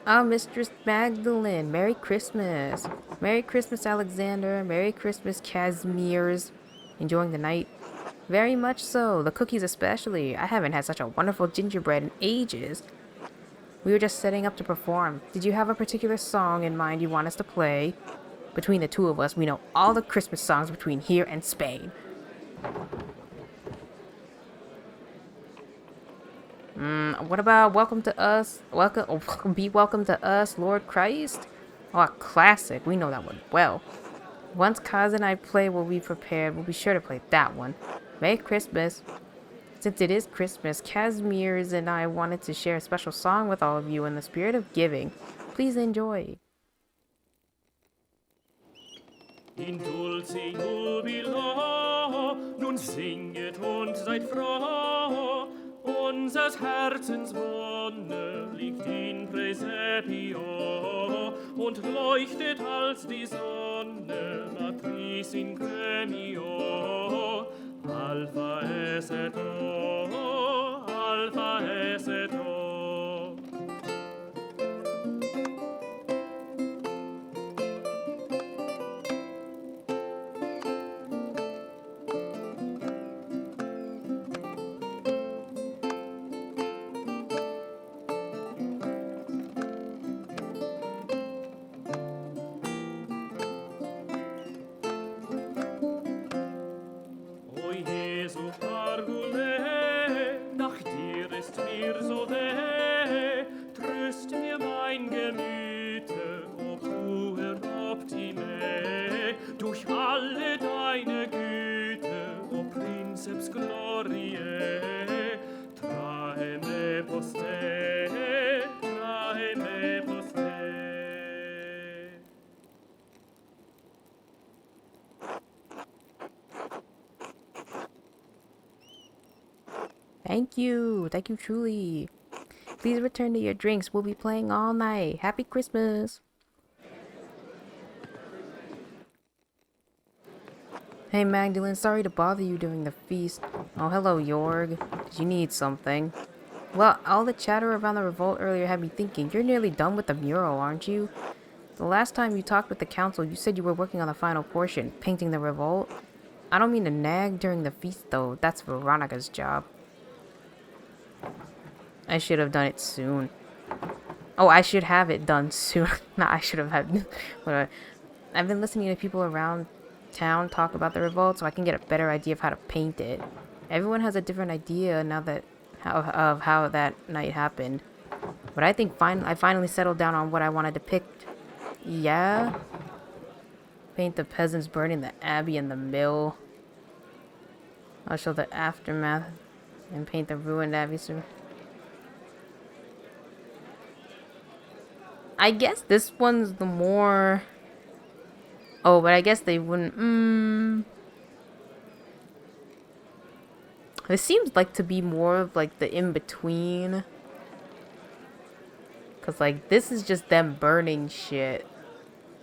Ah, Mistress Magdalene, Merry Christmas. Merry Christmas, Alexander. Merry Christmas, Casimir's. Enjoying the night? Very much so. The cookies especially. I haven't had such a wonderful gingerbread in ages. We were just setting up to perform. Did you have a particular song in mind you want us to play? Between the two of us, we know all the Christmas songs between here and Spain. What about Welcome to Us? Be Welcome to Us, Lord Christ? Oh, a classic. We know that one well. Once Kaz and I play what we prepared, we'll be sure to play that one. Merry Christmas. Since it is Christmas, Casimir's and I wanted to share a special song with all of you in the spirit of giving. Please enjoy. In dulce jubilo, nun singet und seid froh. Unsers Herzens Wonne liegt in Praesepio und leuchtet als die Sonne, Matris in Gremio. Alpha es et O, Alpha es et O. O Jesu Pargule, nach dir ist mir so weh, tröst mir mein Gemüte, o puer optime, durch alle deine Güte, o Princeps Gloriae, trae me poste, trae me poste. Thank you. Thank you truly. Please return to your drinks. We'll be playing all night. Happy Christmas. Hey Magdalene, sorry to bother you during the feast. Oh, hello Jorg. Did you need something? Well, all the chatter around the revolt earlier had me thinking, you're nearly done with the mural, aren't you? The last time you talked with the council, you said you were working on the final portion, painting the revolt. I don't mean to nag during the feast though, that's Veronica's job. I should have done it soon. Oh, I should have it done soon. No, I should have had... I've been listening to people around town talk about the revolt so I can get a better idea of how to paint it. Everyone has a different idea now that of how that night happened. But I think I finally settled down on what I want to depict. Yeah? Paint the peasants burning the abbey and the mill. I'll show the aftermath and paint the ruined abbey. I guess this one's the more... Oh, but I guess they wouldn't... This seems like to be more of like the in-between. Because like this is just them burning shit.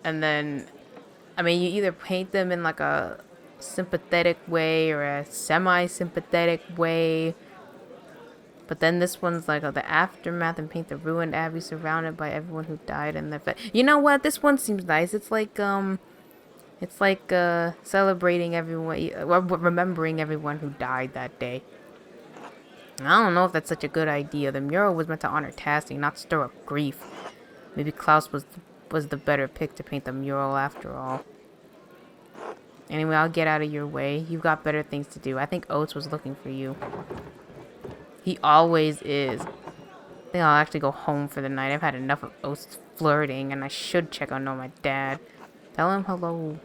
And then... I mean, you either paint them in like a sympathetic way or a semi-sympathetic way. But then this one's like the aftermath and paint the ruined abbey surrounded by everyone who died in the... You know what? This one seems nice. It's like celebrating everyone, remembering everyone who died that day. I don't know if that's such a good idea. The mural was meant to honor Tassie, not stir up grief. Maybe Klaus was the better pick to paint the mural after all. Anyway, I'll get out of your way. You've got better things to do. I think Oates was looking for you. He always is. I think I'll actually go home for the night. I've had enough of Oates flirting, and I should check on my dad. Tell him hello.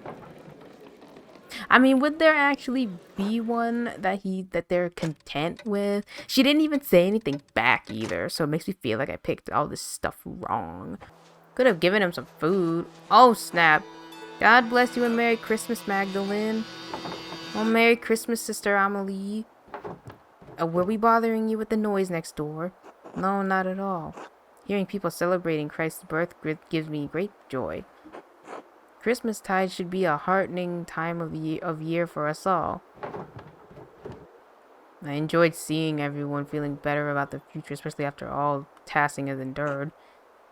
I mean, would there actually be one that they're content with? She didn't even say anything back either, so it makes me feel like I picked all this stuff wrong. Could have given him some food. Oh, snap. God bless you and Merry Christmas, Magdalene. Well, Merry Christmas, Sister Amelie. Were we bothering you with the noise next door? No, not at all. Hearing people celebrating Christ's birth gives me great joy. Christmastide should be a heartening time of year for us all. I enjoyed seeing everyone feeling better about the future, especially after all Tassing has endured.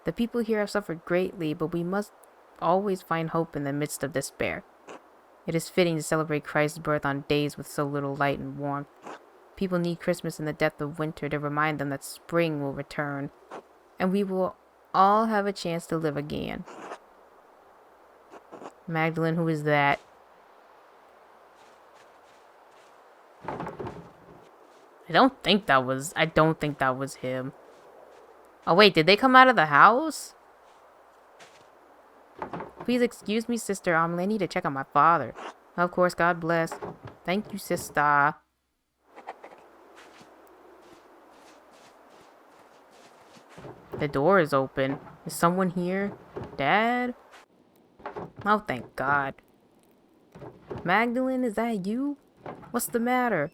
The people here have suffered greatly, but we must always find hope in the midst of despair. It is fitting to celebrate Christ's birth on days with so little light and warmth. People need Christmas in the depth of winter to remind them that spring will return, and we will all have a chance to live again. Magdalene, who is that? I don't think that was him. Oh wait, did they come out of the house? Please excuse me, Sister. I need to check on my father. Of course, God bless. Thank you, sister. The door is open. Is someone here? Dad? Oh, thank God. Magdalene, is that you? What's the matter?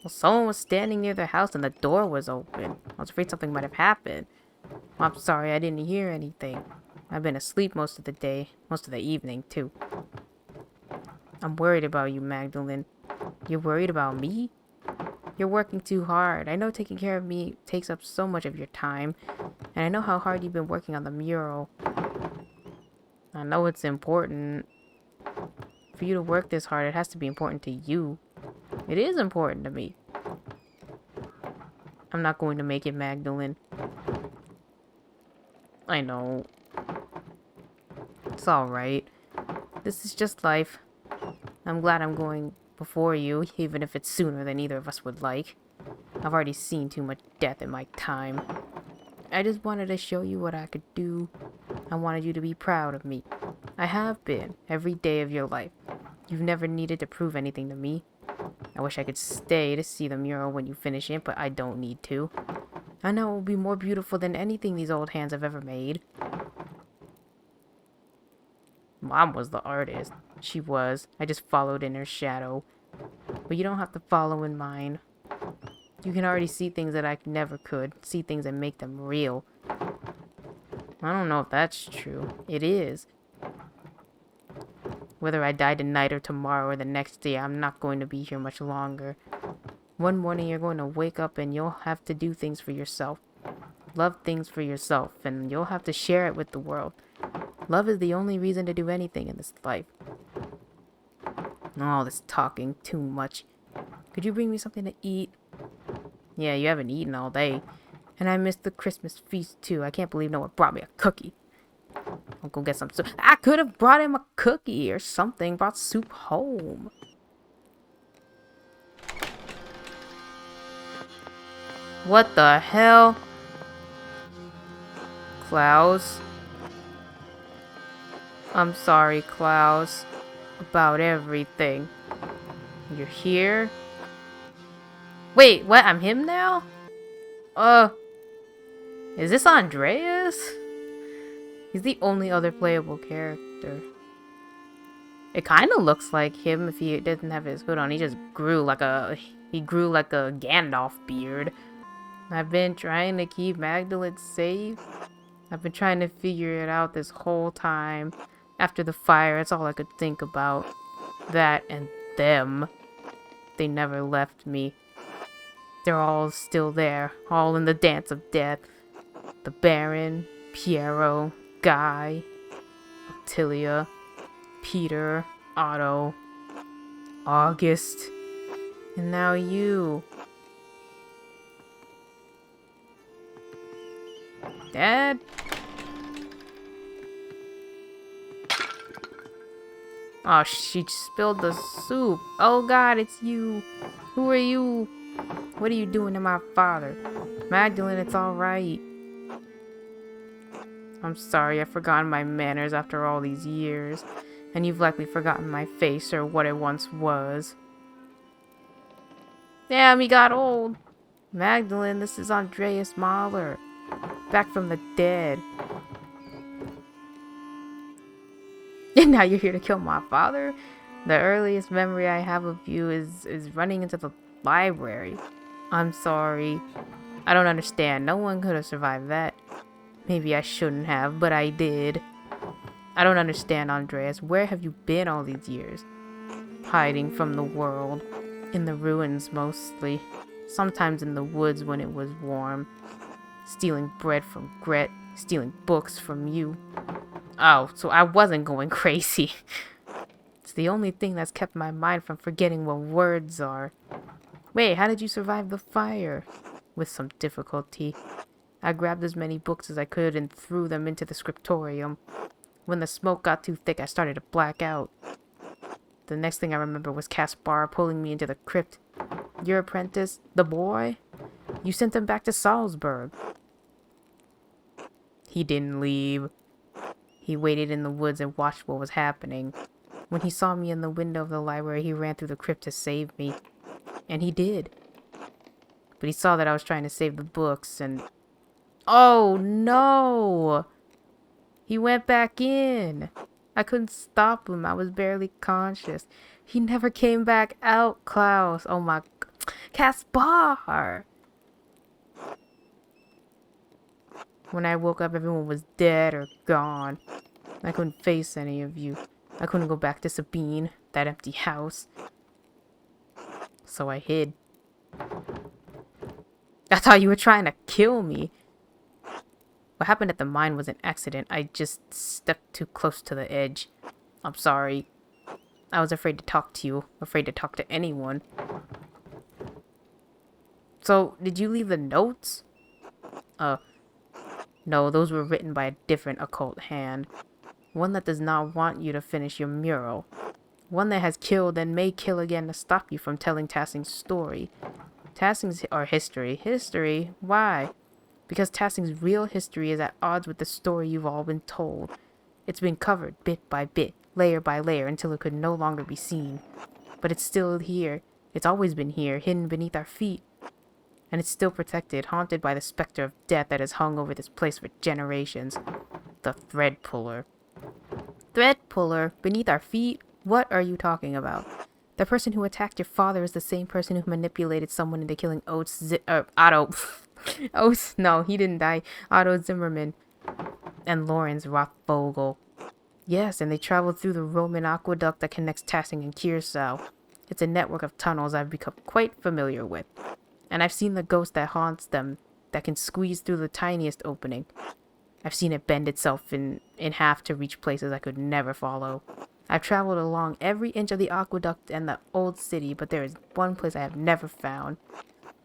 Well, someone was standing near the house and the door was open. I was afraid something might have happened. Well, I'm sorry, I didn't hear anything. I've been asleep most of the day, most of the evening, too. I'm worried about you, Magdalene. You're worried about me? You're working too hard. I know taking care of me takes up so much of your time, and I know how hard you've been working on the mural. I know it's important. For you to work this hard, it has to be important to you. It is important to me. I'm not going to make it, Magdalene. I know. It's alright. This is just life. I'm glad I'm going before you, even if it's sooner than either of us would like. I've already seen too much death in my time. I just wanted to show you what I could do. I wanted you to be proud of me. I have been, every day of your life. You've never needed to prove anything to me. I wish I could stay to see the mural when you finish it, but I don't need to. I know it will be more beautiful than anything these old hands have ever made. Mom was the artist. She was. I just followed in her shadow. But you don't have to follow in mine. You can already see things that I never could. See things and make them real. I don't know if that's true. It is. Whether I die tonight or tomorrow or the next day, I'm not going to be here much longer. One morning you're going to wake up and you'll have to do things for yourself. Love things for yourself, and you'll have to share it with the world. Love is the only reason to do anything in this life. All this talking, too much. Could you bring me something to eat? Yeah, you haven't eaten all day. And I missed the Christmas feast too. I can't believe no one brought me a cookie. I'll go get some soup. I could have brought him a cookie or something. Brought soup home. What the hell? Klaus? I'm sorry, Klaus. About everything. You're here? Wait, what? I'm him now? Is this Andreas? He's the only other playable character. It kind of looks like him if he didn't have his hood on. He just grew like a Gandalf beard. I've been trying to keep Magdalene safe. I've been trying to figure it out this whole time. After the fire, that's all I could think about. That and them. They never left me. They're all still there, all in the dance of death. The Baron, Piero, Guy, Ottilia, Peter, Otto, August, and now you. Dad? Oh, she spilled the soup. Oh God, it's you. Who are you? What are you doing to my father? Magdalene, it's alright. I'm sorry, I've forgotten my manners after all these years. And you've likely forgotten my face or what it once was. Damn, he got old. Magdalene, this is Andreas Mahler. Back from the dead. And now you're here to kill my father? The earliest memory I have of you is running into the library. I'm sorry. I don't understand. No one could have survived that. Maybe I shouldn't have, but I did. I don't understand, Andreas. Where have you been all these years? Hiding from the world. In the ruins, mostly. Sometimes in the woods when it was warm. stealing bread from Gret, stealing books from you. Oh, so I wasn't going crazy. It's the only thing that's kept my mind from forgetting what words are. Wait, how did you survive the fire? With some difficulty. I grabbed as many books as I could and threw them into the scriptorium. When the smoke got too thick, I started to black out. The next thing I remember was Caspar pulling me into the crypt. Your apprentice, the boy? You sent him back to Salzburg. He didn't leave. He waited in the woods and watched what was happening. When he saw me in the window of the library, he ran through the crypt to save me. And he did. But he saw that I was trying to save the books and... Oh, no! He went back in. I couldn't stop him. I was barely conscious. He never came back out, Klaus. Oh my... Caspar! When I woke up, everyone was dead or gone. I couldn't face any of you. I couldn't go back to Sabine, that empty house. So I hid. I thought you were trying to kill me. What happened at the mine was an accident. I just stepped too close to the edge. I'm sorry. I was afraid to talk to you. Afraid to talk to anyone. So, did you leave the notes? No, those were written by a different occult hand. One that does not want you to finish your mural. One that has killed and may kill again to stop you from telling Tassing's story. Tassing's or history. History? Why? Because Tassing's real history is at odds with the story you've all been told. It's been covered bit by bit, layer by layer, until it could no longer be seen. But it's still here. It's always been here, hidden beneath our feet. And it's still protected, haunted by the specter of death that has hung over this place for generations. The Thread Puller. Thread Puller? Beneath our feet? What are you talking about? The person who attacked your father is the same person who manipulated someone into killing Otto. Oates, no, he didn't die. Otto Zimmerman and Lawrence Rothvogel. Yes, and they traveled through the Roman aqueduct that connects Tassing and Kiersau. It's a network of tunnels I've become quite familiar with. And I've seen the ghost that haunts them, that can squeeze through the tiniest opening. I've seen it bend itself in half to reach places I could never follow. I've traveled along every inch of the aqueduct and the old city, but there is one place I have never found.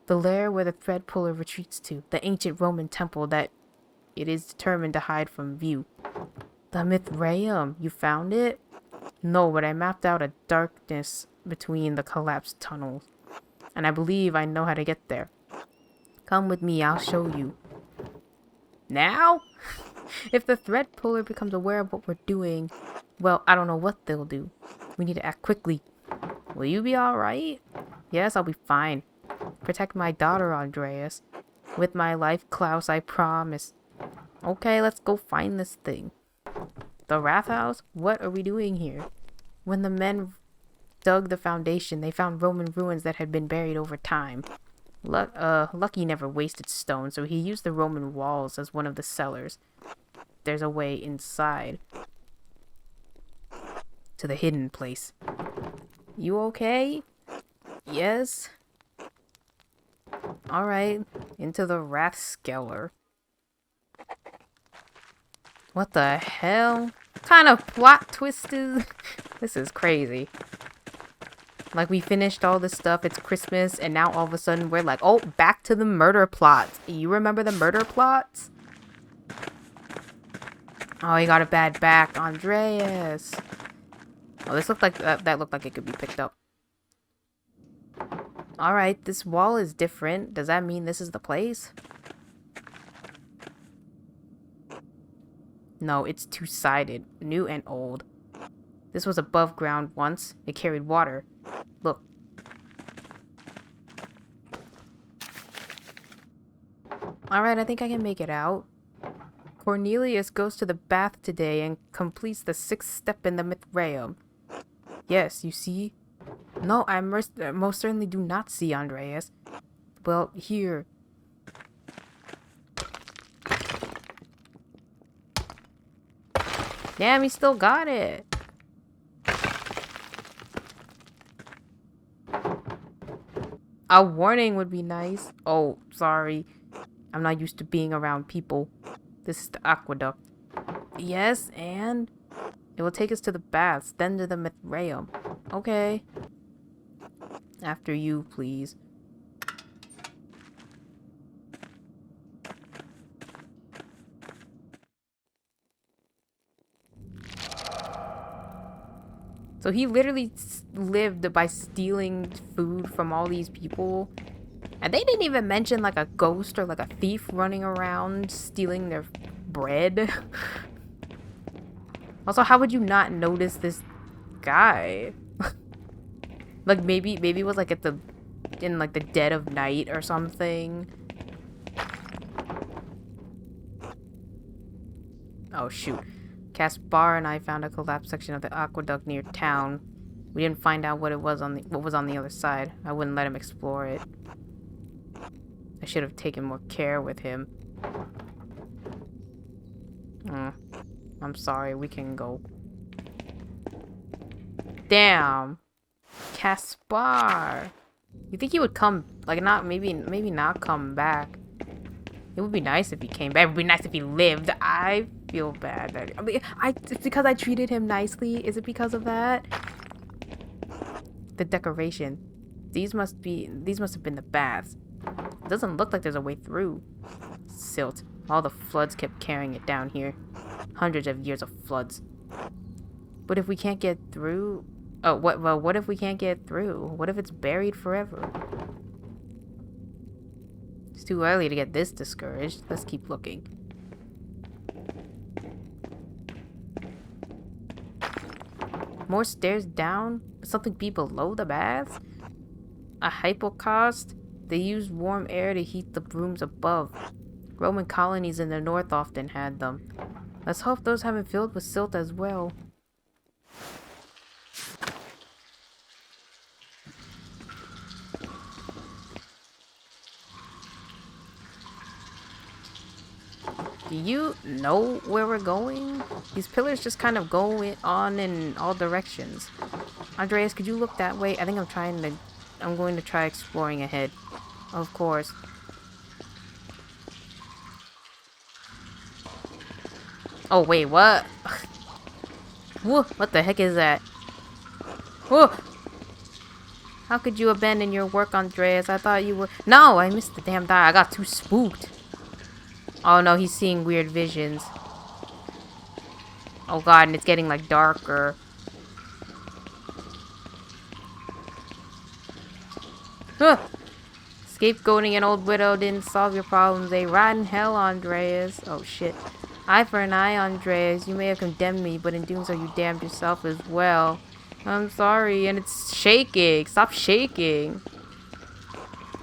The lair where the Thread Puller retreats to, the ancient Roman temple that it is determined to hide from view. The Mithraeum, you found it? No, but I mapped out a darkness between the collapsed tunnels. And I believe I know how to get there. Come with me, I'll show you. Now? If the Thread Puller becomes aware of what we're doing, well, I don't know what they'll do. We need to act quickly. Will you be alright? Yes, I'll be fine. Protect my daughter, Andreas. With my life, Klaus, I promise. Okay, let's go find this thing. The Wrath House? What are we doing here? When the men dug the foundation, they found Roman ruins that had been buried over time. Lucky never wasted stone, so he used the Roman walls as one of the cellars. There's a way inside. To the hidden place. You okay? Yes? Alright, into the Rathskeller. What the hell? What kind of plot twist is... This is crazy. Like, we finished all this stuff, it's Christmas, and now all of a sudden we're like, oh, back to the murder plots. You remember the murder plots? Oh, he got a bad back, Andreas. Oh, this looked like, that looked like it could be picked up. Alright, this wall is different. Does that mean this is the place? No, it's two-sided, new and old. This was above ground once. It carried water. Look. Alright, I think I can make it out. Cornelius goes to the bath today and completes the 6th step in the Mithraeum. Yes, you see? No, I most certainly do not see, Andreas. Well, here. Damn, he still got it. A warning would be nice. Oh, sorry. I'm not used to being around people. This is the aqueduct. Yes, and it will take us to the baths, then to the Mithraeum. Okay. After you, please. So he literally lived by stealing food from all these people. And they didn't even mention like a ghost or like a thief running around stealing their bread. Also, how would you not notice this guy? Like maybe it was like in like the dead of night or something. Oh shoot. Caspar and I found a collapsed section of the aqueduct near town. We didn't find out what was on the other side. I wouldn't let him explore it. I should have taken more care with him. I'm sorry, we can go. Damn. Caspar. You think he would come, like, not, maybe not come back. It would be nice if he came back. It would be nice if he lived. I feel bad. I mean, it's because I treated him nicely. Is it because of that? The decoration. These must have been the baths. It doesn't look like there's a way through. Silt. All the floods kept carrying it down here. Hundreds of years of floods. But if we can't get through... Oh, what if we can't get through? What if it's buried forever? It's too early to get this discouraged. Let's keep looking. More stairs down? Something be below the baths? A hypocaust? They used warm air to heat the rooms above. Roman colonies in the north often had them. Let's hope those haven't filled with silt as well. Do you know where we're going? These pillars just kind of go on in all directions. Andreas, could you look that way? I think I'm going to try exploring ahead. Of course. Oh, wait, what? Whoa, what the heck is that? Whoa! How could you abandon your work, Andreas? I thought you were... No, I missed the damn die. I got too spooked. Oh no, he's seeing weird visions. Oh god, and it's getting like darker. Huh. Scapegoating an old widow didn't solve your problems. A rotten hell, Andreas. Oh shit. Eye for an eye, Andreas. You may have condemned me, but in doing so you damned yourself as well. I'm sorry, and it's shaking. Stop shaking.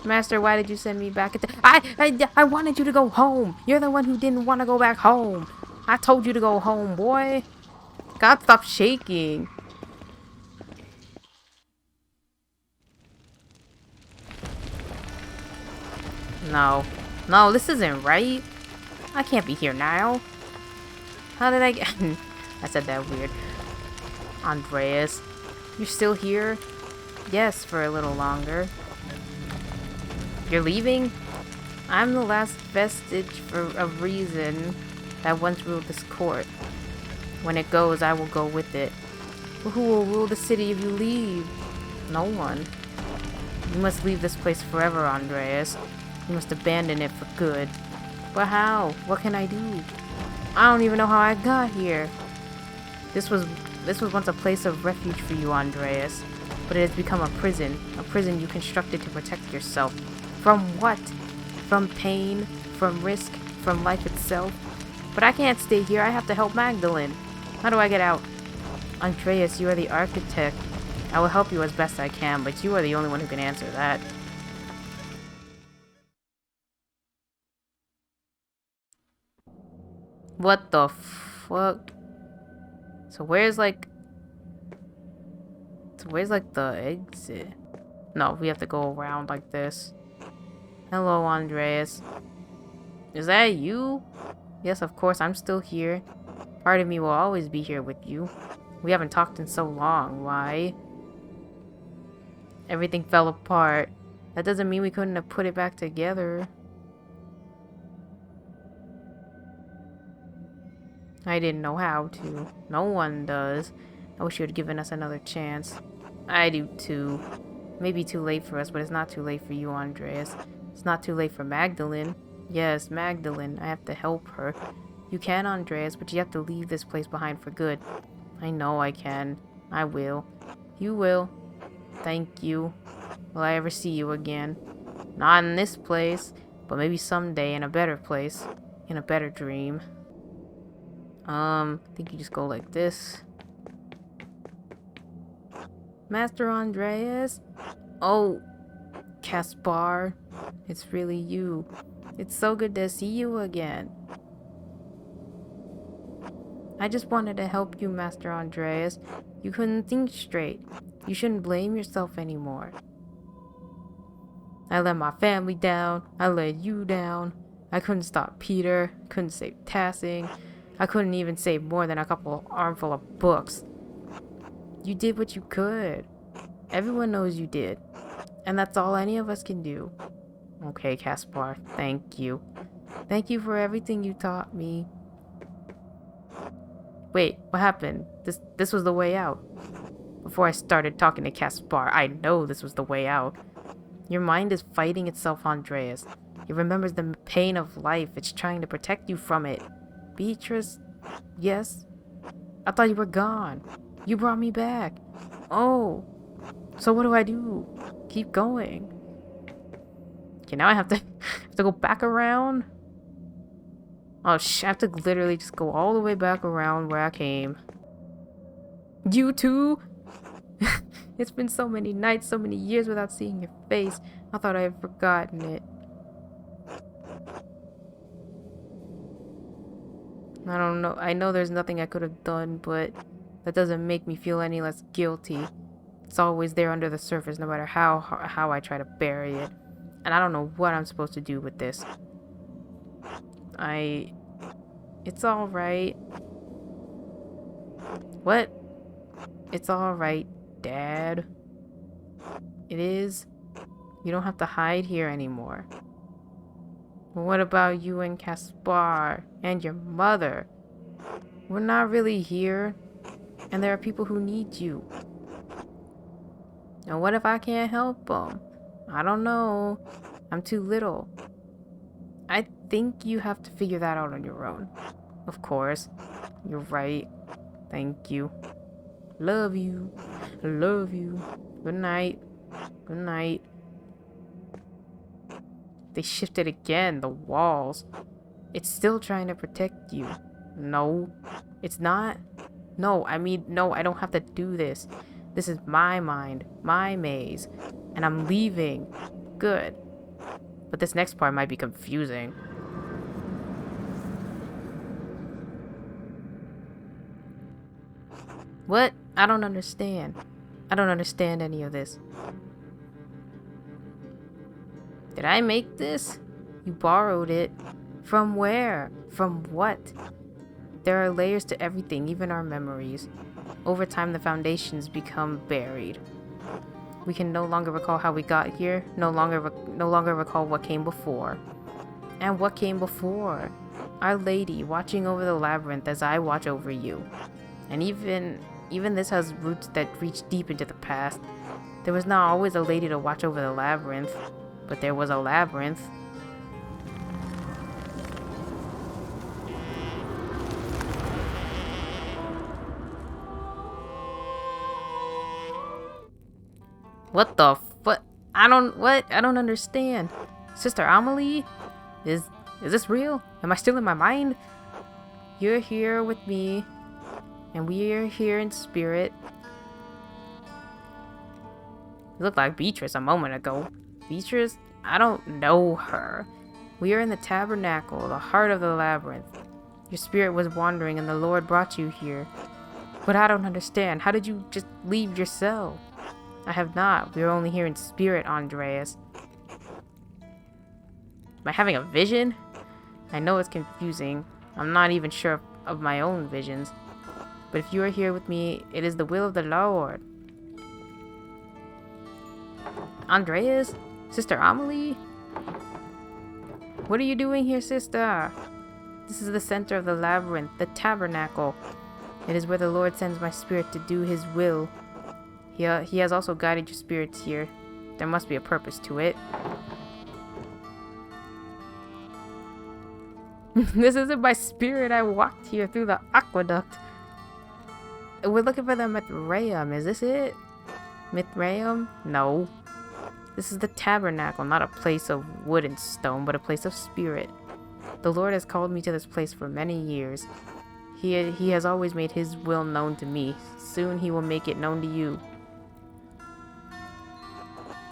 Master, why did you send me back? I wanted you to go home. You're the one who didn't want to go back home. I told you to go home, boy. God, stop shaking. No. No, this isn't right. I can't be here now. How did I get... I said that weird. Andreas, you're still here? Yes, for a little longer. You're leaving? I'm the last vestige of reason that once ruled this court. When it goes, I will go with it. But who will rule the city if you leave? No one. You must leave this place forever, Andreas. You must abandon it for good. But how? What can I do? I don't even know how I got here. This was once a place of refuge for you, Andreas. But it has become a prison you constructed to protect yourself. From what? From pain? From risk? From life itself? But I can't stay here. I have to help Magdalene. How do I get out? Andreas, you are the architect. I will help you as best I can, but you are the only one who can answer that. What the fuck? So where's like the exit? No, we have to go around like this. Hello, Andreas. Is that you? Yes, of course, I'm still here. Part of me will always be here with you. We haven't talked in so long. Why? Everything fell apart. That doesn't mean we couldn't have put it back together. I didn't know how to. No one does. I wish you had given us another chance. I do too. Maybe too late for us, but it's not too late for you, Andreas. It's not too late for Magdalene. Yes, Magdalene. I have to help her. You can, Andreas, but you have to leave this place behind for good. I know I can. I will. You will. Thank you. Will I ever see you again? Not in this place, but maybe someday in a better place. In a better dream. I think you just go like this. Master Andreas? Oh, Caspar. It's really you. It's so good to see you again. I just wanted to help you, Master Andreas. You couldn't think straight. You shouldn't blame yourself anymore. I let my family down. I let you down. I couldn't stop Peter. Couldn't save Tassing. I couldn't even save more than a couple armful of books. You did what you could. Everyone knows you did. And that's all any of us can do. Okay, Caspar. Thank you. Thank you for everything you taught me. Wait, what happened? This was the way out. Before I started talking to Caspar, I know this was the way out. Your mind is fighting itself, Andreas. It remembers the pain of life. It's trying to protect you from it. Beatrice? Yes? I thought you were gone. You brought me back. Oh. So what do I do? Keep going. Okay, now I have to go back around? Oh, I have to literally just go all the way back around where I came. You too? It's been so many nights, so many years without seeing your face. I thought I had forgotten it. I don't know. I know there's nothing I could have done, but that doesn't make me feel any less guilty. It's always there under the surface, no matter how I try to bury it. And I don't know what I'm supposed to do with this. It's alright. What? It's alright, Dad. It is. You don't have to hide here anymore. But what about you and Caspar and your mother? We're not really here, and there are people who need you. And what if I can't help them? I don't know. I'm too little. I think you have to figure that out on your own. Of course. You're right. Thank you. Love you. Love you. Good night. Good night. They shifted again, the walls. It's still trying to protect you. No, it's not. No, I mean, no, I don't have to do this. This is my mind, my maze, and I'm leaving. Good. But this next part might be confusing. What? I don't understand. I don't understand any of this. Did I make this? You borrowed it. From where? From what? There are layers to everything, even our memories. Over time, the foundations become buried. We can no longer recall how we got here, no longer recall what came before. And what came before? Our Lady watching over the labyrinth as I watch over you. And even this has roots that reach deep into the past. There was not always a lady to watch over the labyrinth, but there was a labyrinth. What the fuck? I don't understand. Sister Amelie? Is this real? Am I still in my mind? You're here with me, and we're here in spirit. You looked like Beatrice a moment ago. Beatrice? I don't know her. We are in the tabernacle, the heart of the labyrinth. Your spirit was wandering and the Lord brought you here. But I don't understand. How did you just leave your cell? I have not. We are only here in spirit, Andreas. Am I having a vision? I know it's confusing. I'm not even sure of my own visions. But if you are here with me, it is the will of the Lord. Andreas? Sister Amelie? What are you doing here, sister? This is the center of the labyrinth, the tabernacle. It is where the Lord sends my spirit to do his will. He has also guided your spirits here. There must be a purpose to it. This isn't my spirit. I walked here through the aqueduct. We're looking for the Mithraeum. Is this it? Mithraeum? No. This is the tabernacle, not a place of wood and stone, but a place of spirit. The Lord has called me to this place for many years. He has always made his will known to me. Soon he will make it known to you.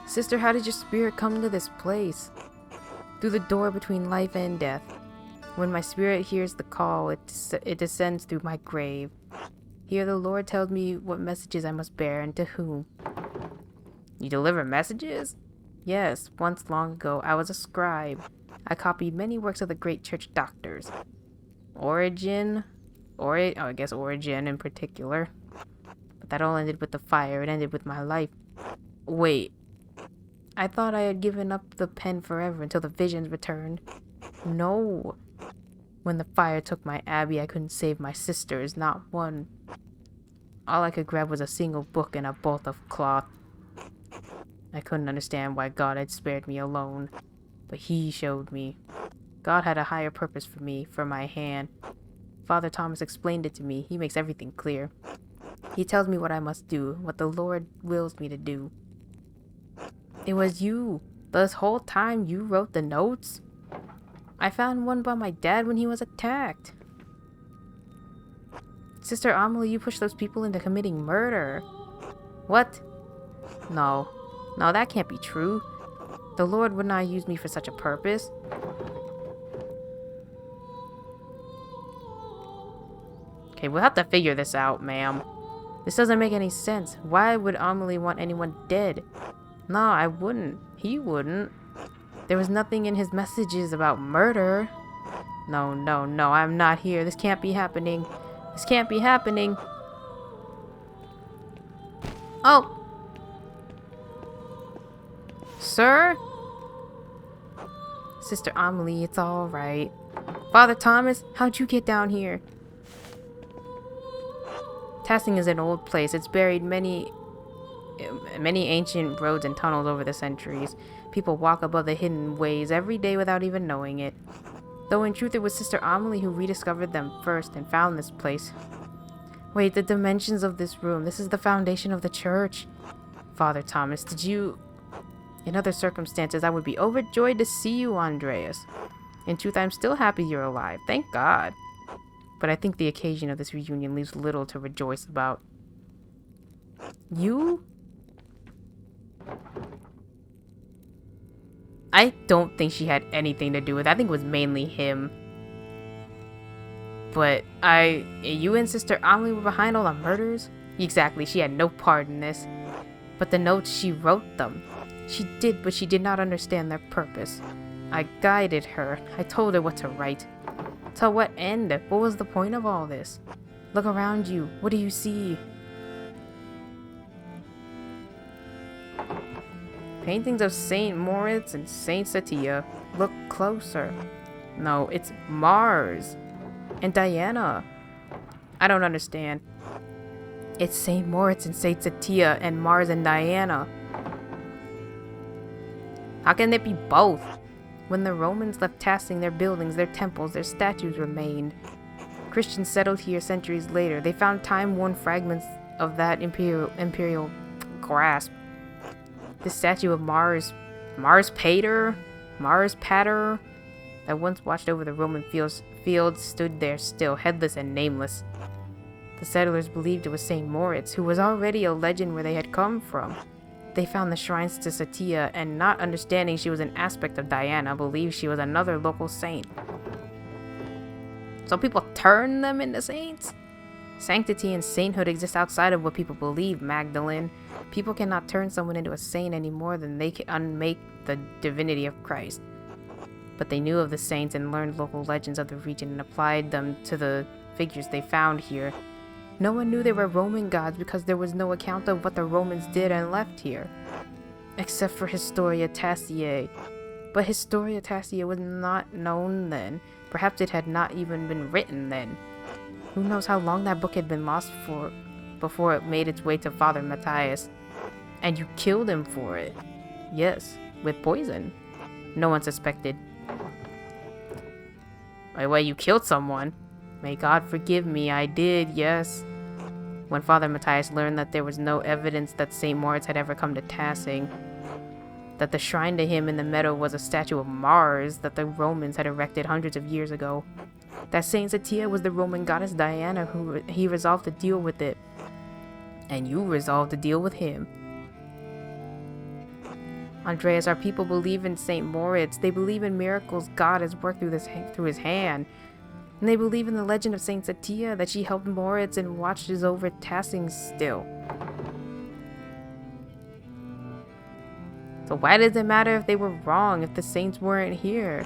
Sister, how did your spirit come to this place? Through the door between life and death. When my spirit hears the call, it descends through my grave. Here the Lord tells me what messages I must bear and to whom. You deliver messages? Yes, once long ago I was a scribe. I copied many works of the great church doctors. Origen in particular. But that all ended with the fire. It ended with my life. Wait. I thought I had given up the pen forever until the visions returned. No. When the fire took my abbey, I couldn't save my sisters, not one. All I could grab was a single book and a bolt of cloth. I couldn't understand why God had spared me alone, but he showed me. God had a higher purpose for me, for my hand. Father Thomas explained it to me. He makes everything clear. He tells me what I must do, what the Lord wills me to do. It was you. This whole time you wrote the notes? I found one by my dad when he was attacked. Sister Amelie, you pushed those people into committing murder. What? No, that can't be true. The Lord would not use me for such a purpose. Okay, we'll have to figure this out, ma'am. This doesn't make any sense. Why would Amelie want anyone dead? No, I wouldn't. He wouldn't. There was nothing in his messages about murder. No, I'm not here. This can't be happening. This can't be happening. Oh! Sir? Sister Amelie, it's alright. Father Thomas, how'd you get down here? Tassing is an old place. It's buried many ancient roads and tunnels over the centuries. People walk above the hidden ways every day without even knowing it. Though in truth it was Sister Amelie who rediscovered them first and found this place. Wait, the dimensions of this room. This is the foundation of the church. Father Thomas, did you... In other circumstances, I would be overjoyed to see you, Andreas. In truth, I'm still happy you're alive. Thank God. But I think the occasion of this reunion leaves little to rejoice about. You? I don't think she had anything to do with it. I think it was mainly him. But you and Sister Amelie were behind all the murders? Exactly, she had no part in this. But the notes, she wrote them. She did, but she did not understand their purpose. I guided her. I told her what to write. To what end? What was the point of all this? Look around you. What do you see? Paintings of Saint Moritz and Saint Satia. Look closer. No, it's Mars. And Diana. I don't understand. It's Saint Moritz and Saint Satia and Mars and Diana. How can it be both? When the Romans left Tassing, their buildings, their temples, their statues remained. Christians settled here centuries later. They found time-worn fragments of that imperial grasp. The statue of Mars Pater, that once watched over the Roman fields stood there still, headless and nameless. The settlers believed it was Saint Moritz, who was already a legend where they had come from. They found the shrines to Satia, and not understanding she was an aspect of Diana, believed she was another local saint. So people turn them into saints? Sanctity and sainthood exist outside of what people believe, Magdalene. People cannot turn someone into a saint any more than they can unmake the divinity of Christ. But they knew of the saints and learned local legends of the region and applied them to the figures they found here. No one knew they were Roman gods because there was no account of what the Romans did and left here. Except for Historia Tassiae. But Historia Tassiae was not known then. Perhaps it had not even been written then. Who knows how long that book had been lost for before it made its way to Father Matthias. And you killed him for it. Yes, with poison. No one suspected. Wait, you killed someone? May God forgive me, I did, yes. When Father Matthias learned that there was no evidence that St. Moritz had ever come to Tassing, that the shrine to him in the meadow was a statue of Mars that the Romans had erected hundreds of years ago, that Saint Satia was the Roman goddess Diana, he resolved to deal with it. And you resolved to deal with him. Andreas, our people believe in St. Moritz. They believe in miracles God has worked through his hand. And they believe in the legend of Saint Satia, that she helped Moritz and watches over Tassing still. So why does it matter if they were wrong, if the saints weren't here?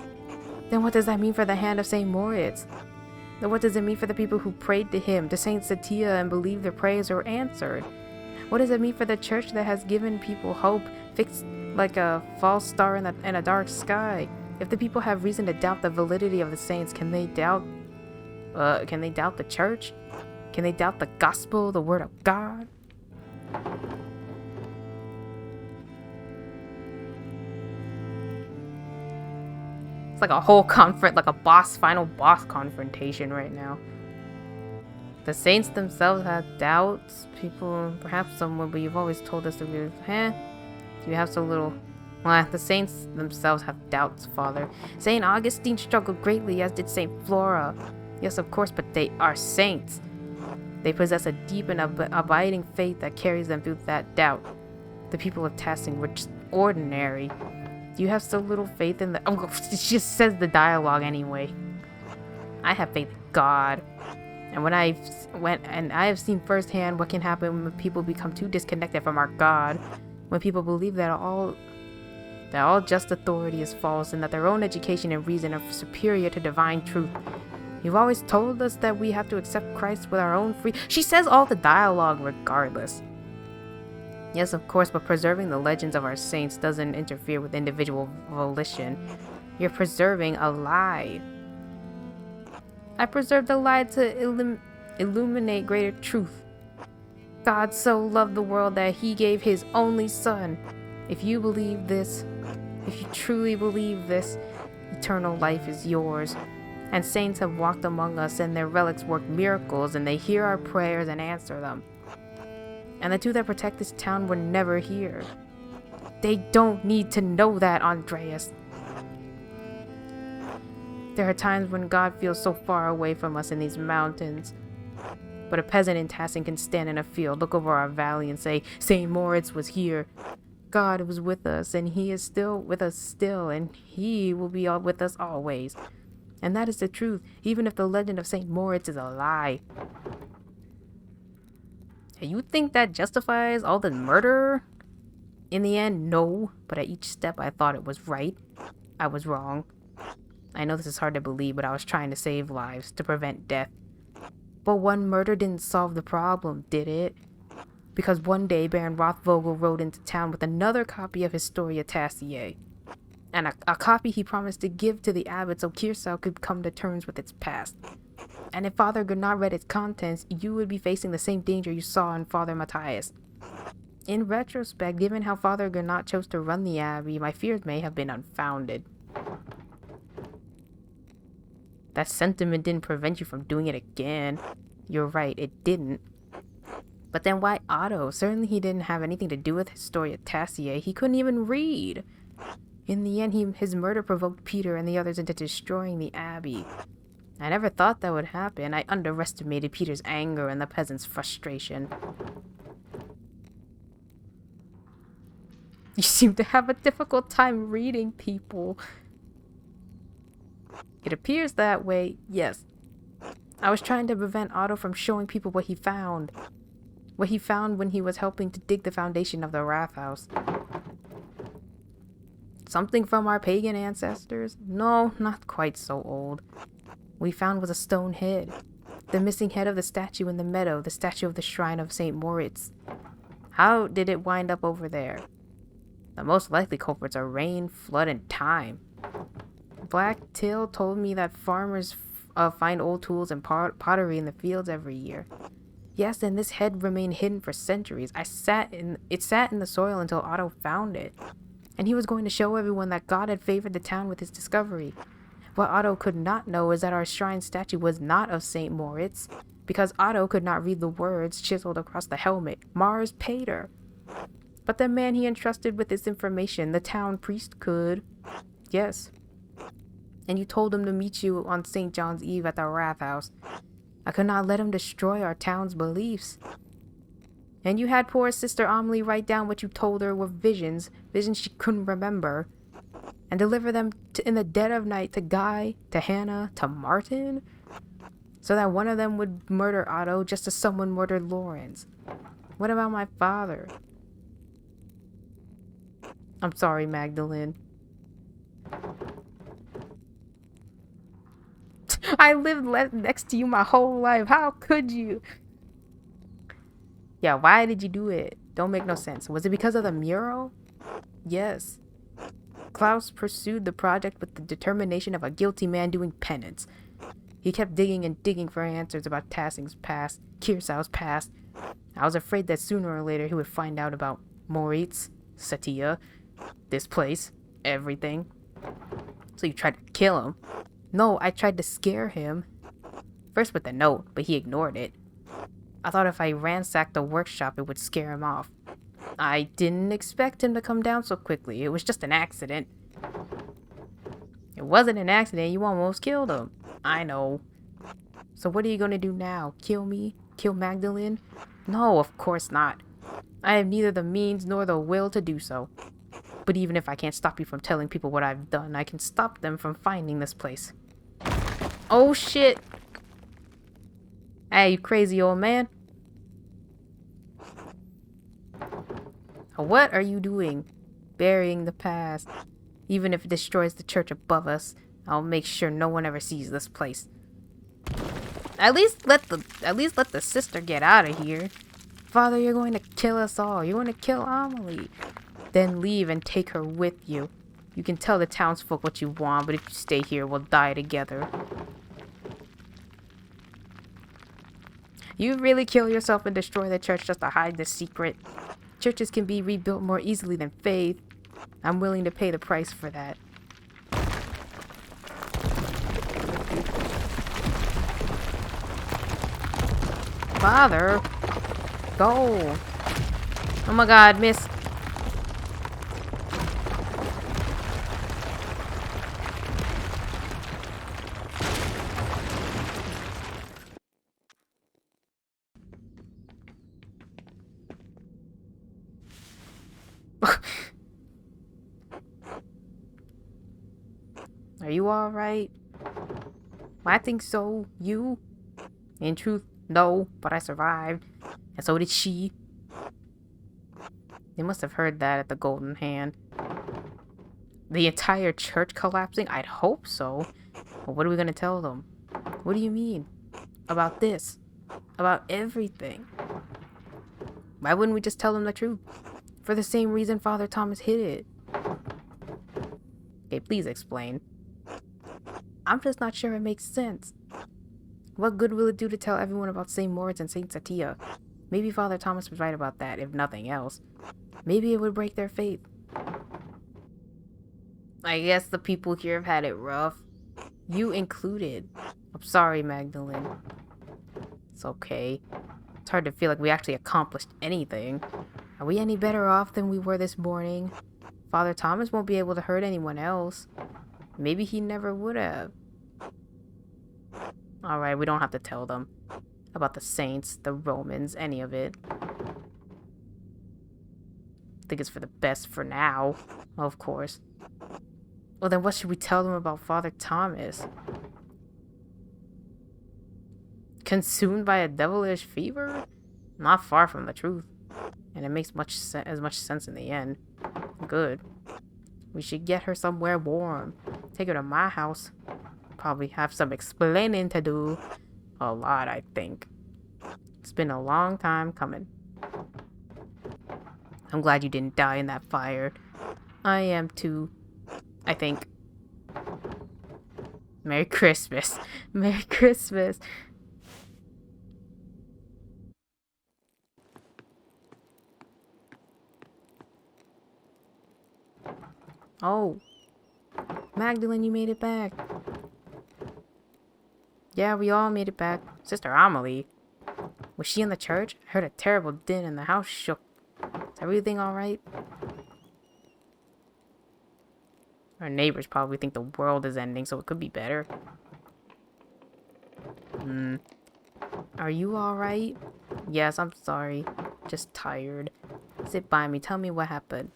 Then what does that mean for the hand of St. Moritz? Then what does it mean for the people who prayed to him, to Saint Satia, and believed their prayers were answered? What does it mean for the church that has given people hope, fixed like a false star in a dark sky? If the people have reason to doubt the validity of the saints, can they doubt the church? Can they doubt the gospel, the word of God? It's like a whole like a final boss confrontation right now. The saints themselves have doubts. People, perhaps someone, but you've always told us to be, you have so little. Well, the saints themselves have doubts, Father. Saint Augustine struggled greatly, as did Saint Flora. Yes, of course, but they are saints. They possess a deep and abiding faith that carries them through that doubt. The people of Tassing were just ordinary. Do you have so little faith in the... Oh, it just says the dialogue anyway. I have faith in God. And when I have seen firsthand what can happen when people become too disconnected from our God, when people believe that all just authority is false and that their own education and reason are superior to divine truth. You've always told us that we have to accept Christ with our own free... She says all the dialogue regardless. Yes, of course, but preserving the legends of our saints doesn't interfere with individual volition. You're preserving a lie. I preserved the lie to illuminate greater truth. God so loved the world that he gave his only son. If you believe this, if you truly believe this, eternal life is yours. And saints have walked among us, and their relics work miracles, and they hear our prayers and answer them. And the two that protect this town were never here. They don't need to know that, Andreas. There are times when God feels so far away from us in these mountains. But a peasant in Tassing can stand in a field, look over our valley, and say, St. Moritz was here. God was with us, and he is still with us still, and he will be with us always. And that is the truth, even if the legend of St. Moritz is a lie. And you think that justifies all the murder? In the end, no. But at each step I thought it was right. I was wrong. I know this is hard to believe, but I was trying to save lives, to prevent death. But one murder didn't solve the problem, did it? Because one day Baron Rothvogel rode into town with another copy of Historia Tassiae. And a copy he promised to give to the abbot so Kirsau could come to terms with its past. And if Father Gernot read its contents, you would be facing the same danger you saw in Father Matthias. In retrospect, given how Father Gernot chose to run the abbey, my fears may have been unfounded. That sentiment didn't prevent you from doing it again. You're right, it didn't. But then why Otto? Certainly he didn't have anything to do with Historia Tassiae. He couldn't even read. In the end, his murder provoked Peter and the others into destroying the abbey. I never thought that would happen. I underestimated Peter's anger and the peasants' frustration. You seem to have a difficult time reading people. It appears that way, yes. I was trying to prevent Otto from showing people what he found. What he found when he was helping to dig the foundation of the Rathaus. Something from our pagan ancestors? No, not quite so old. What we found was a stone head. The missing head of the statue in the meadow, the statue of the shrine of St. Moritz. How did it wind up over there? The most likely culprits are rain, flood, and time. Black Till told me that farmers find old tools and pottery in the fields every year. Yes, and this head remained hidden for centuries. It sat in the soil until Otto found it. And he was going to show everyone that God had favored the town with his discovery. What Otto could not know is that our shrine statue was not of St. Moritz, because Otto could not read the words chiseled across the helmet, Mars Pater. But the man he entrusted with this information, the town priest, could. Yes. And you told him to meet you on St. John's Eve at the Wrath House. I could not let him destroy our town's beliefs. And you had poor Sister Amelie write down what you told her were visions she couldn't remember, and deliver them in the dead of night to Guy, to Hannah, to Martin, so that one of them would murder Otto just as someone murdered Lawrence. What about my father? I'm sorry, Magdalene. I lived next to you my whole life. How could you? Yeah, why did you do it? Don't make no sense. Was it because of the mural? Yes. Klaus pursued the project with the determination of a guilty man doing penance. He kept digging and digging for answers about Tassing's past, Kirsau's past. I was afraid that sooner or later he would find out about Moritz, Satia, this place, everything. So you tried to kill him. No, I tried to scare him. First with the note, but he ignored it. I thought if I ransacked the workshop, it would scare him off. I didn't expect him to come down so quickly. It was just an accident. It wasn't an accident. You almost killed him. I know. So what are you going to do now? Kill me? Kill Magdalene? No, of course not. I have neither the means nor the will to do so. But even if I can't stop you from telling people what I've done, I can stop them from finding this place. Oh shit! Hey, you crazy old man. What are you doing? Burying the past. Even if it destroys the church above us, I'll make sure no one ever sees this place. At least let the sister get out of here. Father, you're going to kill us all. You're going to kill Amelie. Then leave and take her with you. You can tell the townsfolk what you want, but if you stay here, we'll die together. You really kill yourself and destroy the church just to hide this secret? Churches can be rebuilt more easily than faith. I'm willing to pay the price for that. Father, go. Oh my god, miss. Are you alright? I think so. You? In truth, no, but I survived. And so did she. They must have heard that at the Golden Hand. The entire church collapsing? I'd hope so. But what are we gonna tell them? What do you mean? About this? About everything? Why wouldn't we just tell them the truth? For the same reason Father Thomas hid it. Okay, please explain. I'm just not sure it makes sense. What good will it do to tell everyone about St. Moritz and St. Satia? Maybe Father Thomas was right about that, if nothing else. Maybe it would break their faith. I guess the people here have had it rough. You included. I'm sorry, Magdalene. It's okay. It's hard to feel like we actually accomplished anything. Are we any better off than we were this morning? Father Thomas won't be able to hurt anyone else. Maybe he never would have. Alright, we don't have to tell them about the saints, the Romans, any of it. I think it's for the best for now, of course. Well, then what should we tell them about Father Thomas? Consumed by a devilish fever? Not far from the truth. And it makes as much sense in the end. Good. We should get her somewhere warm. Take her to my house. Probably have some explaining to do. A lot, I think. It's been a long time coming. I'm glad you didn't die in that fire. I am too. I think. Merry Christmas. Merry Christmas. Oh, Magdalene, you made it back. Yeah, we all made it back. Sister Amelie. Was she in the church? I heard a terrible din and the house shook. Is everything alright? Our neighbors probably think the world is ending, so it could be better. Hmm. Are you alright? Yes, I'm sorry. Just tired. Sit by me. Tell me what happened.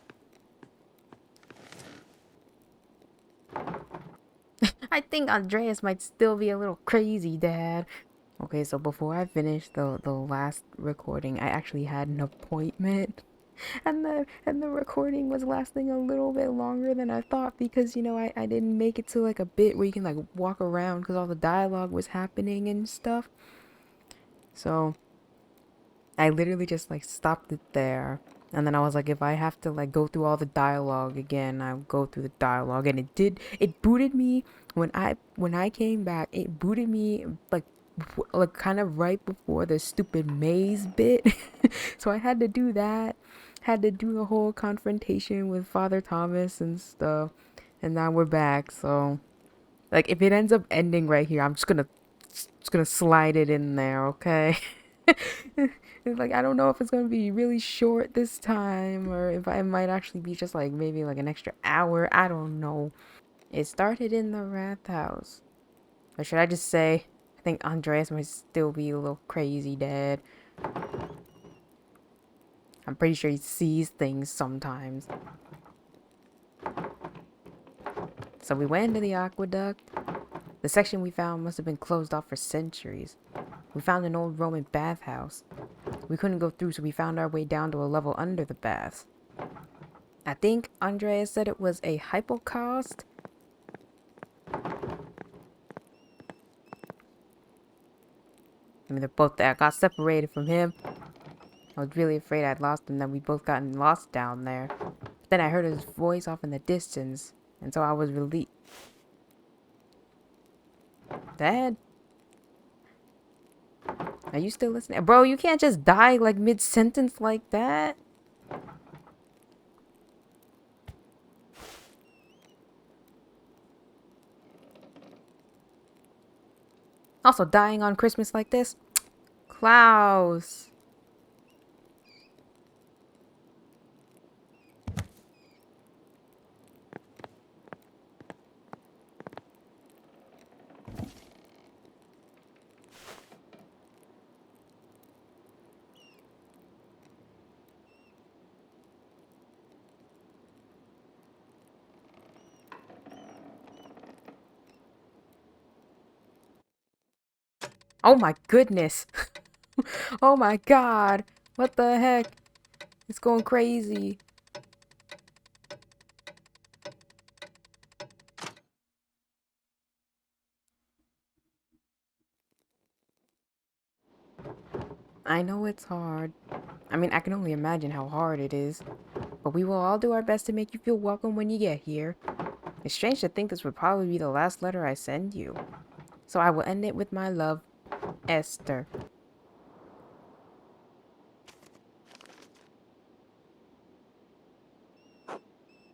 I think Andreas might still be a little crazy, Dad. Okay, so before I finished the last recording, I actually had an appointment. And the recording was lasting a little bit longer than I thought because I didn't make it to like a bit where you can like walk around because all the dialogue was happening and stuff. So I literally just like stopped it there. And then I was like, if I have to like go through all the dialogue again, I'll go through the dialogue. And it booted me when I came back. It booted me like kind of right before the stupid maze bit. So I had to do that. Had to do the whole confrontation with Father Thomas and stuff. And now we're back. So like if it ends up ending right here, I'm just gonna slide it in there, okay? It's like I don't know if it's gonna be really short this time or if I might actually be just like maybe like an extra hour. I don't know. It started in the Wrath House. Or should I just say I think Andreas might still be a little crazy, Dad. I'm pretty sure he sees things sometimes. So we went into the aqueduct. The section we found must have been closed off for centuries. We found an old Roman bathhouse. We couldn't go through, so we found our way down to a level under the baths. I think Andreas said it was a hypocaust. I mean, they're both there. I got separated from him. I was really afraid I'd lost him, that we both gotten lost down there. But then I heard his voice off in the distance, and so I was relieved. Dad? Are you still listening? Bro, you can't just die like mid-sentence like that. Also, dying on Christmas like this? Klaus. Oh my goodness. Oh my god. What the heck? It's going crazy. I know it's hard. I mean, I can only imagine how hard it is. But we will all do our best to make you feel welcome when you get here. It's strange to think this would probably be the last letter I send you. So I will end it with my love, Esther.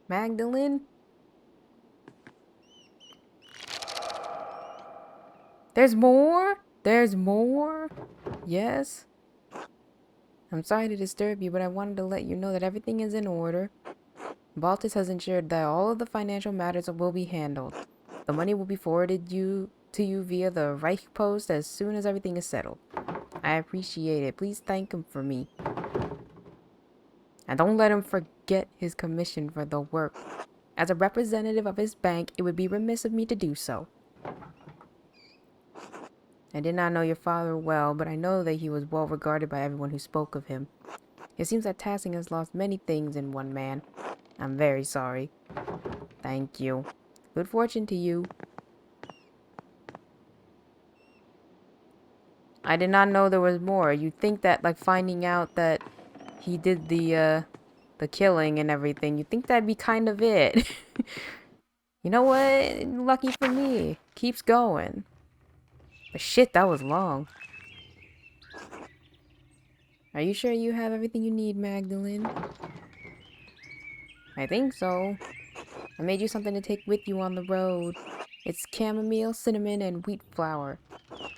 Magdalene? There's more? There's more? Yes? I'm sorry to disturb you, but I wanted to let you know that everything is in order. Baltus has ensured that all of the financial matters will be handled. The money will be forwarded to you via the Reich Post as soon as everything is settled. I appreciate it. Please thank him for me. And don't let him forget his commission for the work. As a representative of his bank, it would be remiss of me to do so. I did not know your father well, but I know that he was well regarded by everyone who spoke of him. It seems that Tassing has lost many things in one man. I'm very sorry. Thank you. Good fortune to you. I did not know there was more. You'd think that, like, finding out that he did the killing and everything, you'd think that'd be kind of it. You know what? Lucky for me. Keeps going. But shit, that was long. Are you sure you have everything you need, Magdalene? I think so. I made you something to take with you on the road. It's chamomile, cinnamon, and wheat flour.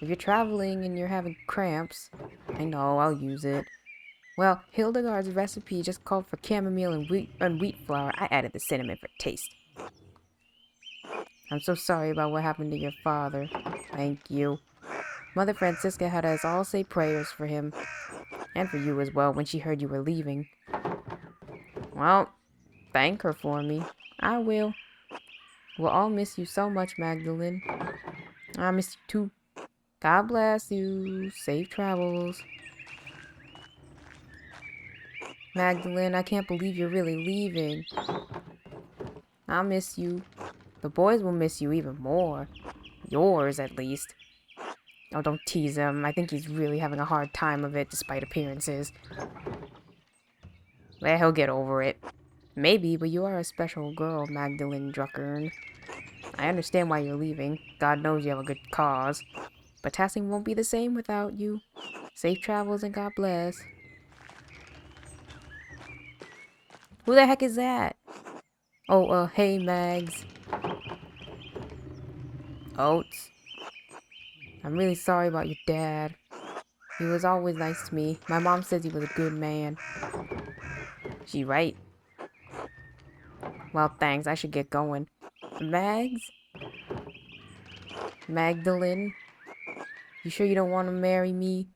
If you're traveling and you're having cramps, I know, I'll use it. Well, Hildegard's recipe just called for chamomile and wheat flour. I added the cinnamon for taste. I'm so sorry about what happened to your father. Thank you. Mother Francisca had us all say prayers for him. And for you as well when she heard you were leaving. Well, thank her for me. I will. We'll all miss you so much, Magdalene. I miss you too. God bless you. Safe travels. Magdalene, I can't believe you're really leaving. I'll miss you. The boys will miss you even more. Yours, at least. Oh, don't tease him. I think he's really having a hard time of it, despite appearances. Well, he'll get over it. Maybe, but you are a special girl, Magdalene Druckern. I understand why you're leaving. God knows you have a good cause. But Tassing won't be the same without you. Safe travels and God bless. Who the heck is that? Oh, hey, Mags. Oats. I'm really sorry about your dad. He was always nice to me. My mom says he was a good man. She right. Well, thanks. I should get going. Mags? Magdalene? You sure you don't want to marry me?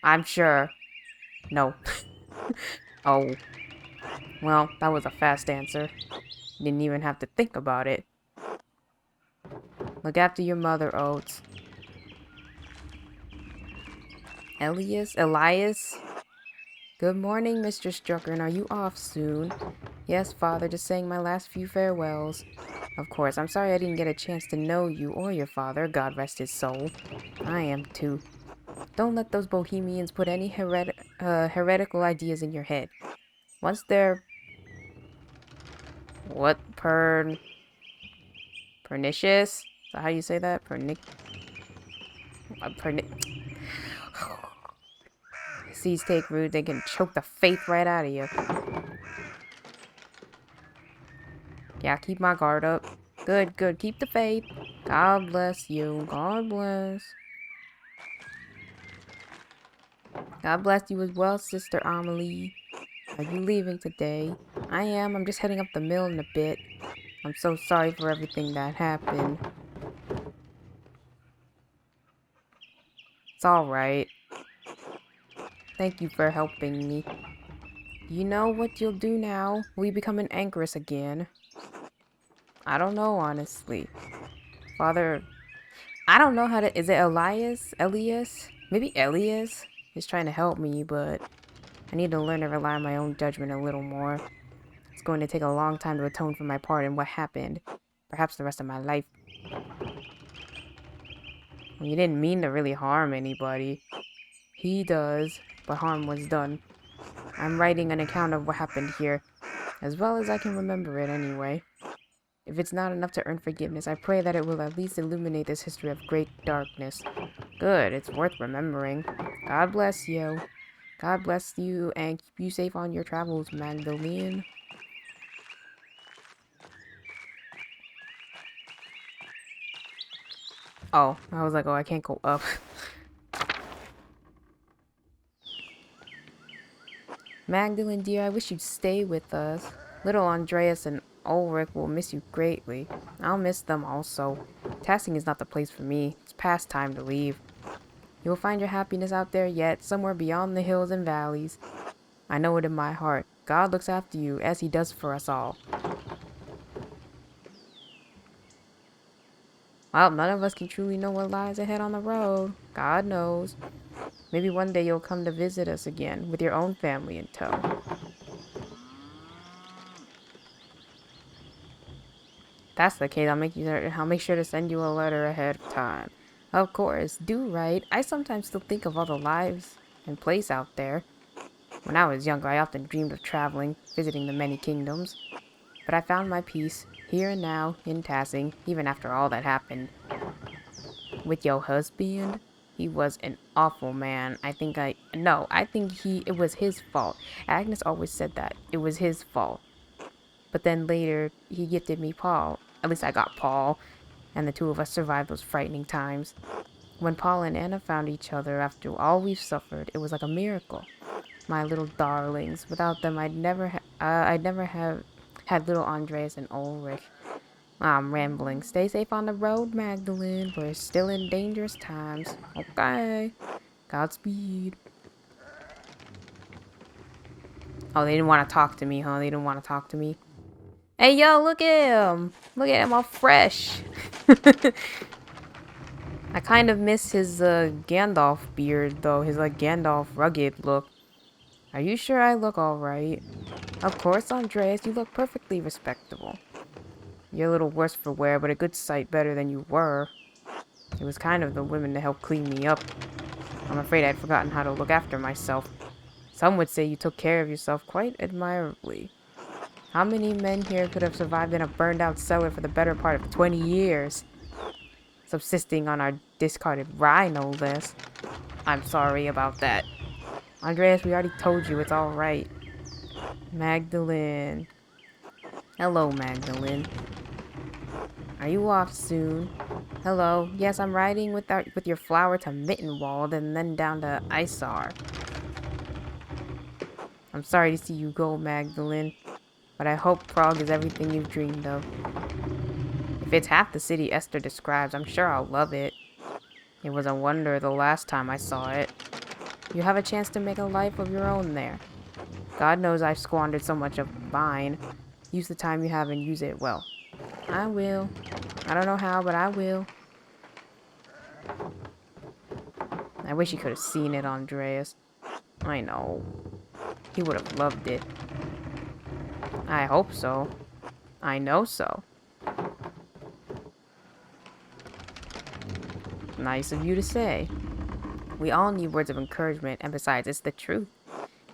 I'm sure. No. Oh. Well, that was a fast answer. Didn't even have to think about it. Look after your mother, Oates. Elias? Good morning, Mr. Struckern. Are you off soon? Yes, Father, just saying my last few farewells. Of course, I'm sorry I didn't get a chance to know you or your father, God rest his soul. I am too. Don't let those bohemians put any heretical ideas in your head. Once they're... What? Pernicious? Is that how you say that? Seeds take root, they can choke the faith right out of you. Yeah, keep my guard up. Good. Keep the faith. God bless you. God bless. God bless you as well, Sister Amelie. Are you leaving today? I am. I'm just heading up the mill in a bit. I'm so sorry for everything that happened. It's alright. Thank you for helping me. You know what you'll do now? Will you become an anchoress again? I don't know, honestly. Father... I don't know how to... Is it Elias? Maybe Elias? He's trying to help me, but... I need to learn to rely on my own judgment a little more. It's going to take a long time to atone for my part in what happened. Perhaps the rest of my life. Well, you didn't mean to really harm anybody. He does, but harm was done. I'm writing an account of what happened here, as well as I can remember it anyway. If it's not enough to earn forgiveness, I pray that it will at least illuminate this history of great darkness. Good, it's worth remembering. God bless you. God bless you and keep you safe on your travels, Magdalene. Oh, I was like, oh, I can't go up. Magdalene, dear, I wish you'd stay with us. Little Andreas and Ulrich will miss you greatly. I'll miss them also. Tassing is not the place for me. It's past time to leave. You will find your happiness out there yet, somewhere beyond the hills and valleys. I know it in my heart. God looks after you, as he does for us all. Well, none of us can truly know what lies ahead on the road. God knows. Maybe one day you'll come to visit us again, with your own family in tow. If that's the case, I'll make sure to send you a letter ahead of time. Of course, do write. I sometimes still think of all the lives and place out there. When I was younger, I often dreamed of traveling, visiting the many kingdoms. But I found my peace. Here and now, in passing, even after all that happened. With your husband? He was an awful man. I think it was his fault. Agnes always said that. It was his fault. But then later, he gifted me Paul. At least I got Paul. And the two of us survived those frightening times. When Paul and Anna found each other after all we've suffered, it was like a miracle. My little darlings. Without them, I'd never have had little Andreas and Ulrich. I'm rambling. Stay safe on the road, Magdalene. We're still in dangerous times. Okay. Godspeed. Oh, they didn't want to talk to me, huh? They didn't want to talk to me. Hey, yo, look at him. Look at him all fresh. I kind of miss his Gandalf beard, though. His, like, Gandalf rugged look. Are you sure I look alright? Of course, Andreas, you look perfectly respectable. You're a little worse for wear, but a good sight better than you were. It was kind of the women to help clean me up. I'm afraid I'd forgotten how to look after myself. Some would say you took care of yourself quite admirably. How many men here could have survived in a burned-out cellar for the better part of 20 years? Subsisting on our discarded rye, no less. I'm sorry about that. Andreas, we already told you it's alright. Magdalene. Hello, Magdalene. Are you off soon? Hello. Yes, I'm riding with your flower to Mittenwald and then down to Isar. I'm sorry to see you go, Magdalene, but I hope Prague is everything you've dreamed of. If it's half the city Esther describes, I'm sure I'll love it. It was a wonder the last time I saw it. You have a chance to make a life of your own there. God knows I've squandered so much of mine. Use the time you have and use it well. I will. I don't know how, but I will. I wish you could have seen it, Andreas. I know. He would have loved it. I hope so. I know so. Nice of you to say. We all need words of encouragement, and besides, it's the truth.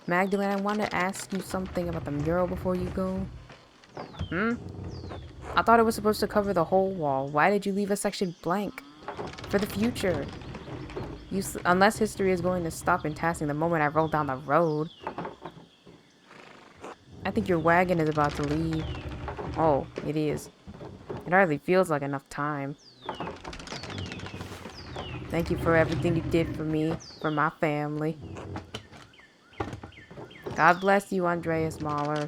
Magdalene, I want to ask you something about the mural before you go. I thought it was supposed to cover the whole wall. Why did you leave a section blank? For the future. Unless history is going to stop in passing the moment I roll down the road. I think your wagon is about to leave. Oh, it is. It hardly feels like enough time. Thank you for everything you did for me, for my family. God bless you, Andreas Mahler.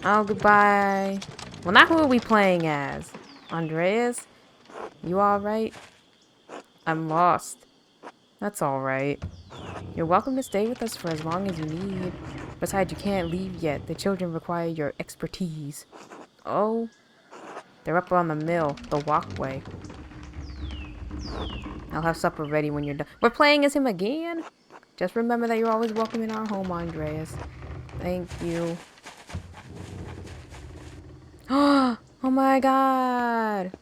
Oh, goodbye. Well, now who are we playing as? Andreas? You alright? I'm lost. That's alright. You're welcome to stay with us for as long as you need. Besides, you can't leave yet. The children require your expertise. Oh? They're up on the mill, the walkway. I'll have supper ready when you're done. We're playing as him again? Just remember that you're always welcome in our home, Andreas. Thank you. Oh my god!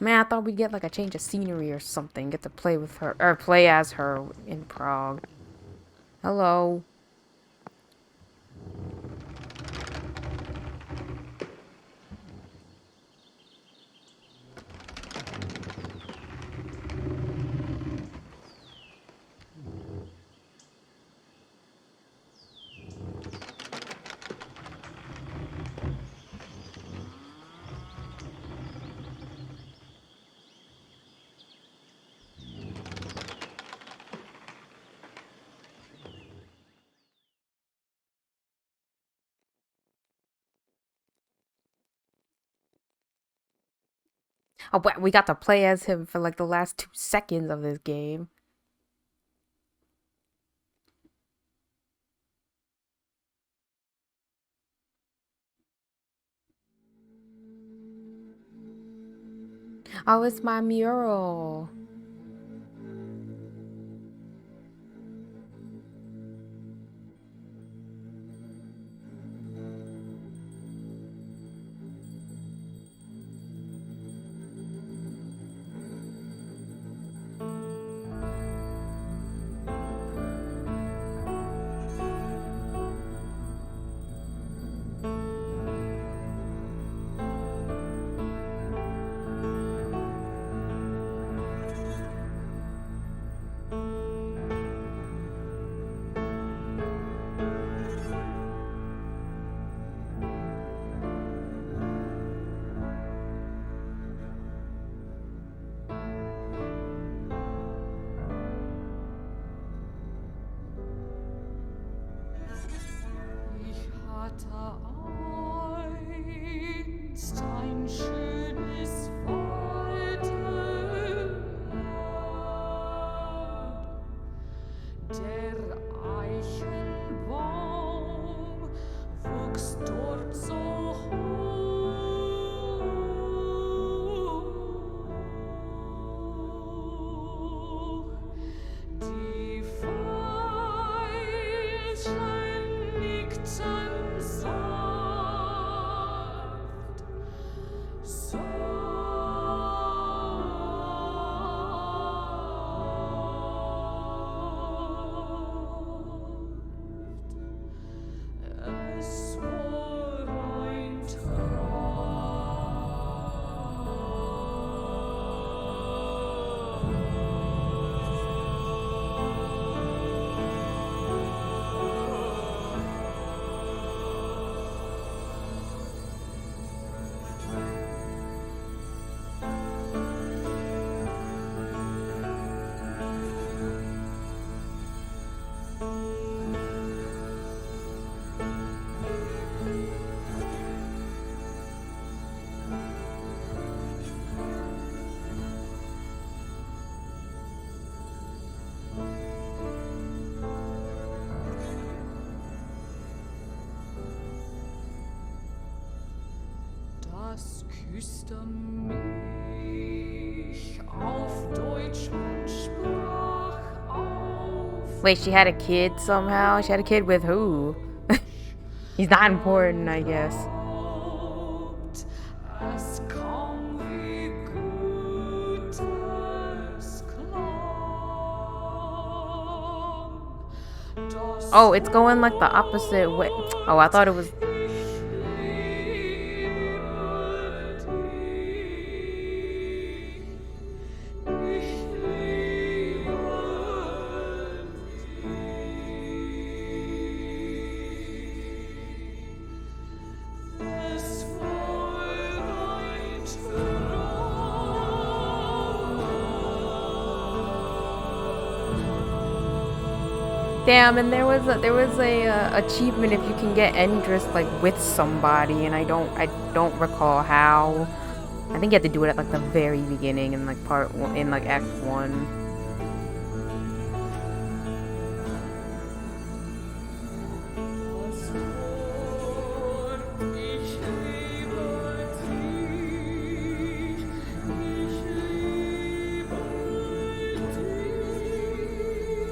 Man, I thought we'd get like a change of scenery or something. Get to play with her, or play as her in Prague. Hello. Oh, but we got to play as him for like the last 2 seconds of this game. Oh, it's my mural. einst ein schönes Faltenland. Der Eichenbaum wuchs dort so hoch. Die Veilchen nickten sanft, es war ein Das küsste mich auf Deutsch und sprach auf Wait, she had a kid somehow? She had a kid with who? He's not important, I guess. Haupt. Es kam wie Gutes klang. Oh, it's going like the opposite way. Oh, I thought it was. Damn, and there was a achievement if you can get Endress like with somebody, and I don't recall how. I think you have to do it at like the very beginning in like part one, in like Act 1.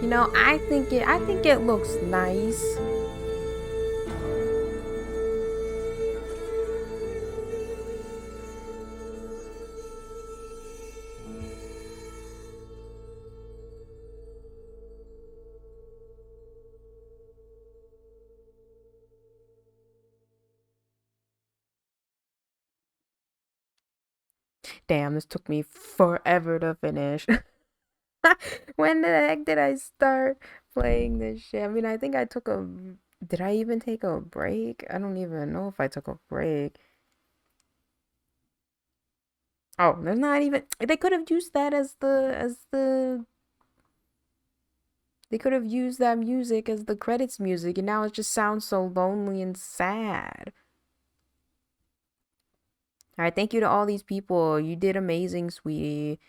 You know, I think it looks nice. Damn, this took me forever to finish. When the heck did I start playing this shit? I mean, I think I took a. Did I even take a break? I don't even know if I took a break. Oh, there's not even. They could have used that as the. They could have used that music as the credits music, and now it just sounds so lonely and sad. All right, thank you to all these people. You did amazing, sweetie.